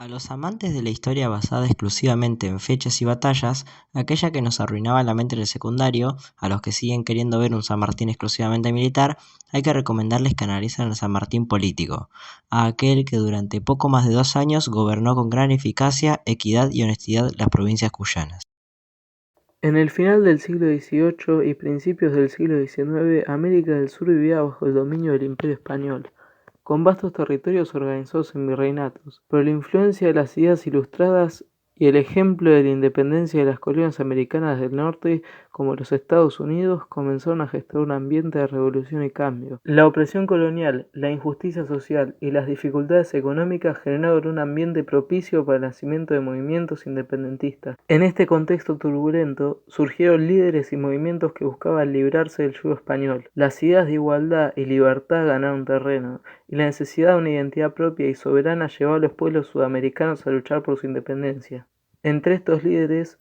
A los amantes de la historia basada exclusivamente en fechas y batallas, aquella que nos arruinaba la mente en el secundario, a los que siguen queriendo ver un San Martín exclusivamente militar, hay que recomendarles que analicen el San Martín político, a aquel que durante poco más de 2 años gobernó con gran eficacia, equidad y honestidad las provincias cuyanas. En el final del siglo XVIII y principios del siglo XIX, América del Sur vivía bajo el dominio del Imperio Español, con vastos territorios organizados en virreinatos. Pero la influencia de las ideas ilustradas y el ejemplo de la independencia de las colonias americanas del norte, como los Estados Unidos, comenzaron a gestar un ambiente de revolución y cambio. La opresión colonial, la injusticia social y las dificultades económicas generaron un ambiente propicio para el nacimiento de movimientos independentistas. En este contexto turbulento, surgieron líderes y movimientos que buscaban librarse del yugo español. Las ideas de igualdad y libertad ganaron terreno, y la necesidad de una identidad propia y soberana llevó a los pueblos sudamericanos a luchar por su independencia. Entre estos líderes,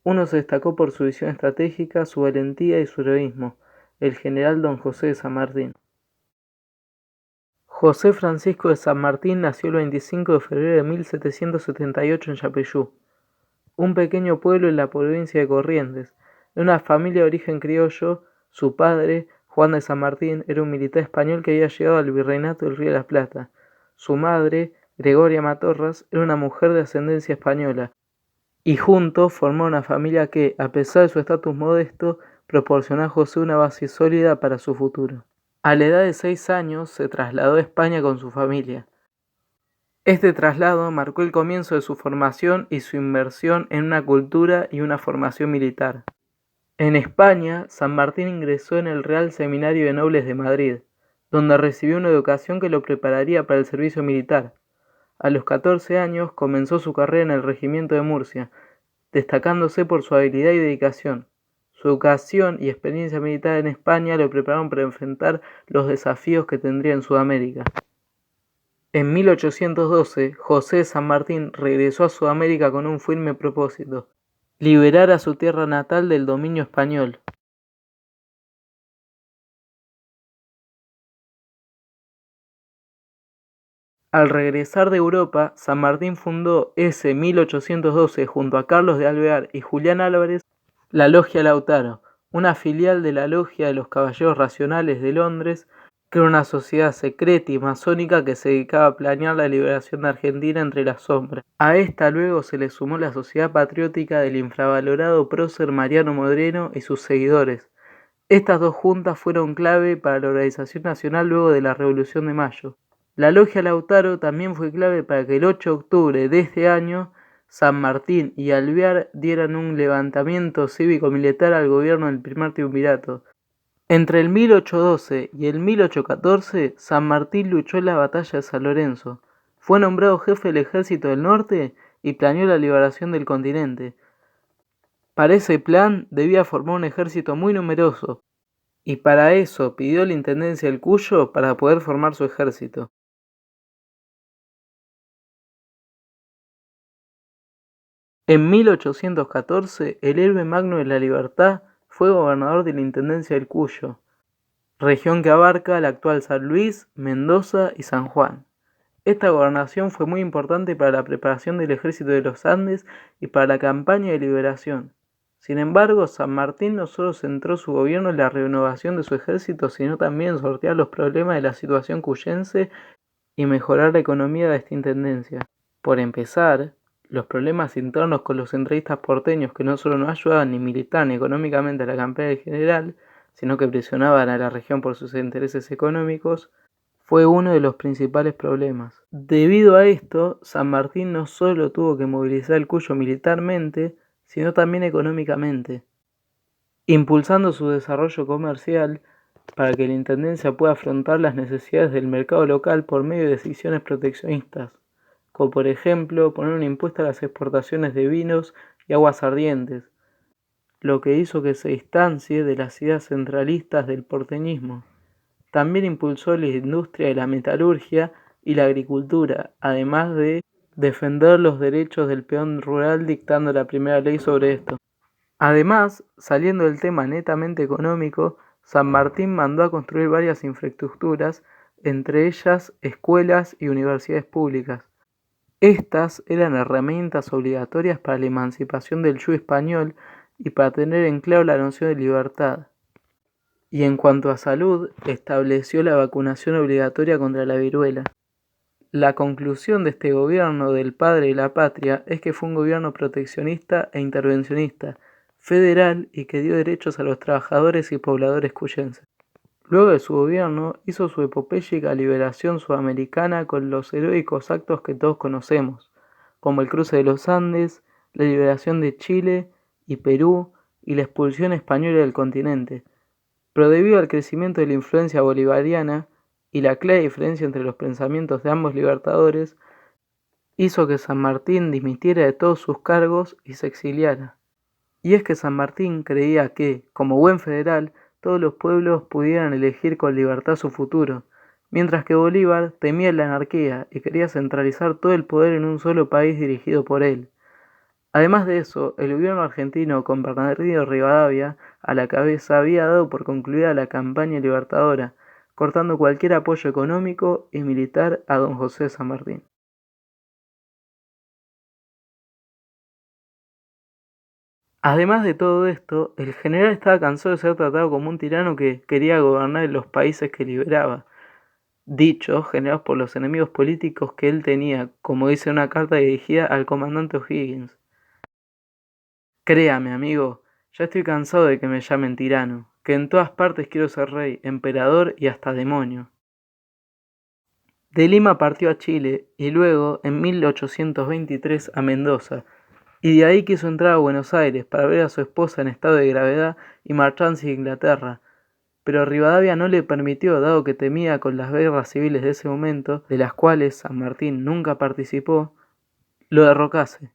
uno se destacó por su visión estratégica, su valentía y su heroísmo, el general don José de San Martín. José Francisco de San Martín nació el 25 de febrero de 1778 en Yapeyú, un pequeño pueblo en la provincia de Corrientes. De una familia de origen criollo, su padre, Juan de San Martín, era un militar español que había llegado al virreinato del Río de la Plata. Su madre, Gregoria Matorras, era una mujer de ascendencia española, y juntos formó una familia que, a pesar de su estatus modesto, proporcionó a José una base sólida para su futuro. A la edad de 6 años se trasladó a España con su familia. Este traslado marcó el comienzo de su formación y su inmersión en una cultura y una formación militar. En España, San Martín ingresó en el Real Seminario de Nobles de Madrid, donde recibió una educación que lo prepararía para el servicio militar. A los 14 años comenzó su carrera en el Regimiento de Murcia, destacándose por su habilidad y dedicación. Su educación y experiencia militar en España lo prepararon para enfrentar los desafíos que tendría en Sudamérica. En 1812, José de San Martín regresó a Sudamérica con un firme propósito: liberar a su tierra natal del dominio español. Al regresar de Europa, San Martín fundó ese 1812 junto a Carlos de Alvear y Julián Álvarez la Logia Lautaro, una filial de la Logia de los Caballeros Racionales de Londres, que era una sociedad secreta y masónica que se dedicaba a planear la liberación de Argentina entre las sombras. A esta luego se le sumó la Sociedad Patriótica del infravalorado prócer Mariano Moreno y sus seguidores. Estas dos juntas fueron clave para la organización nacional luego de la Revolución de Mayo. La Logia Lautaro también fue clave para que el 8 de octubre de este año San Martín y Alvear dieran un levantamiento cívico-militar al gobierno del primer triunvirato. Entre el 1812 y el 1814, San Martín luchó en la batalla de San Lorenzo. Fue nombrado jefe del ejército del norte y planeó la liberación del continente. Para ese plan debía formar un ejército muy numeroso, y para eso pidió la intendencia del Cuyo para poder formar su ejército. En 1814, el héroe magno de la libertad fue gobernador de la Intendencia del Cuyo, región que abarca la actual San Luis, Mendoza y San Juan. Esta gobernación fue muy importante para la preparación del ejército de los Andes y para la campaña de liberación. Sin embargo, San Martín no solo centró su gobierno en la renovación de su ejército, sino también en sortear los problemas de la situación cuyense y mejorar la economía de esta intendencia. Por empezar, los problemas internos con los centralistas porteños, que no solo no ayudaban ni militar ni económicamente a la campaña en general, sino que presionaban a la región por sus intereses económicos, fue uno de los principales problemas. Debido a esto, San Martín no solo tuvo que movilizar el Cuyo militarmente, sino también económicamente, impulsando su desarrollo comercial para que la intendencia pueda afrontar las necesidades del mercado local por medio de decisiones proteccionistas, como por ejemplo poner un impuesto a las exportaciones de vinos y aguas ardientes, lo que hizo que se distancie de las ideas centralistas del porteñismo. También impulsó la industria de la metalurgia y la agricultura, además de defender los derechos del peón rural dictando la primera ley sobre esto. Además, saliendo del tema netamente económico, San Martín mandó a construir varias infraestructuras, entre ellas escuelas y universidades públicas. Estas eran herramientas obligatorias para la emancipación del yugo español y para tener en claro la noción de libertad. Y en cuanto a salud, estableció la vacunación obligatoria contra la viruela. La conclusión de este gobierno del padre de la patria es que fue un gobierno proteccionista e intervencionista, federal y que dio derechos a los trabajadores y pobladores cuyenses. Luego de su gobierno, hizo su epopéyica liberación sudamericana con los heroicos actos que todos conocemos, como el cruce de los Andes, la liberación de Chile y Perú y la expulsión española del continente. Pero debido al crecimiento de la influencia bolivariana y la clara diferencia entre los pensamientos de ambos libertadores, hizo que San Martín dimitiera de todos sus cargos y se exiliara. Y es que San Martín creía que, como buen federal, todos los pueblos pudieran elegir con libertad su futuro, mientras que Bolívar temía la anarquía y quería centralizar todo el poder en un solo país dirigido por él. Además de eso, el gobierno argentino con Bernardino Rivadavia a la cabeza había dado por concluida la campaña libertadora, cortando cualquier apoyo económico y militar a don José de San Martín. Además de todo esto, el general estaba cansado de ser tratado como un tirano que quería gobernar en los países que liberaba, dichos generados por los enemigos políticos que él tenía, como dice una carta dirigida al comandante O'Higgins. Créame, amigo, ya estoy cansado de que me llamen tirano, que en todas partes quiero ser rey, emperador y hasta demonio. De Lima partió a Chile y luego, en 1823, a Mendoza, y de ahí quiso entrar a Buenos Aires para ver a su esposa en estado de gravedad y marcharse a Inglaterra, pero Rivadavia no le permitió, dado que temía con las guerras civiles de ese momento, de las cuales San Martín nunca participó, lo derrocase.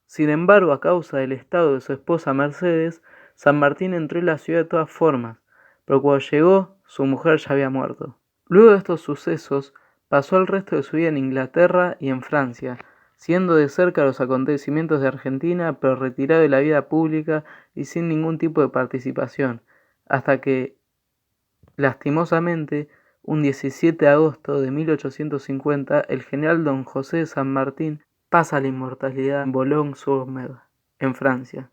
Sin embargo, a causa del estado de su esposa Mercedes, San Martín entró en la ciudad de todas formas, pero cuando llegó, su mujer ya había muerto. Luego de estos sucesos, pasó el resto de su vida en Inglaterra y en Francia, siguiendo de cerca los acontecimientos de Argentina, pero retirado de la vida pública y sin ningún tipo de participación, hasta que, lastimosamente, un 17 de agosto de 1850, el general don José de San Martín pasa a la inmortalidad en Boulogne-sur-Mer, en Francia.